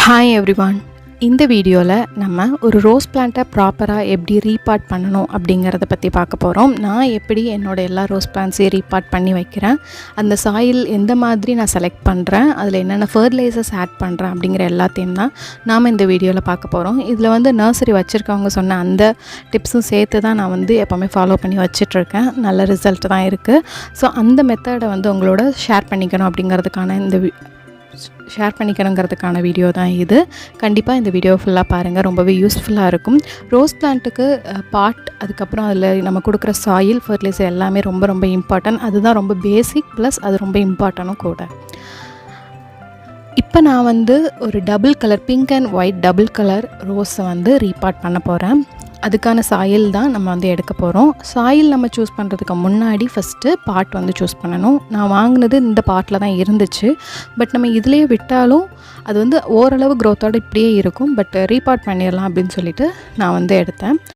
Hi everyone. இந்த வீடியோவில் நம்ம ஒரு ரோஸ் பிளான்ட்டை ப்ராப்பராக எப்படி ரீபாட் பண்ணணும் அப்படிங்கிறத பற்றி பார்க்க போகிறோம். நான் எப்படி என்னோடய எல்லா ரோஸ் பிளான்ட்ஸையும் ரீபாட் பண்ணி வைக்கிறேன், அந்த சாயில் எந்த மாதிரி நான் செலக்ட் பண்ணுறேன், அதில் என்னென்ன ஃபர்டிலைசர்ஸ் ஆட் பண்ணுறேன் அப்படிங்கிற எல்லாத்தையும் தான் நாம் இந்த வீடியோவில் பார்க்க போகிறோம். இதில் நர்சரி வச்சுருக்கவங்க சொன்ன அந்த டிப்ஸும் சேர்த்து தான் நான் எப்போவுமே ஃபாலோ பண்ணி வச்சிட்ருக்கேன். நல்ல ரிசல்ட் தான் இருக்குது. ஸோ அந்த மெத்தடை உங்களோட ஷேர் பண்ணிக்கணும் அப்படிங்கிறதுக்கான ஷேர் பண்ணிக்கணுங்கிறதுக்கான வீடியோ தான் இது. கண்டிப்பாக இந்த வீடியோ ஃபுல்லாக பாருங்கள், ரொம்பவே யூஸ்ஃபுல்லாக இருக்கும். ரோஸ் பிளான்ட்டுக்கு பாட், அதுக்கப்புறம் அதில் நம்ம கொடுக்குற சாயில், ஃபர்டிலைசர் எல்லாமே ரொம்ப ரொம்ப இம்பார்ட்டன்ட். அதுதான் ரொம்ப பேசிக், ப்ளஸ் அது ரொம்ப இம்பார்ட்டனும் கூட. இப்போ நான் ஒரு double colour, pink and white double colour ரோஸை ரீபாட் பண்ண போகிறேன். அதுக்கான சாயில் தான் நம்ம எடுக்க போகிறோம். சாயில் நம்ம சூஸ் பண்ணுறதுக்கு முன்னாடி ஃபஸ்ட்டு பாட் சூஸ் பண்ணணும். நான் வாங்கினது இந்த பாட்டில் தான் இருந்துச்சு. பட் நம்ம இதிலே விட்டாலும் அது ஓரளவு க்ரோத்தோடு இப்படியே இருக்கும். பட் ரீபாட் பண்ணிடலாம் அப்படின்னு சொல்லிட்டு நான் எடுத்தேன்.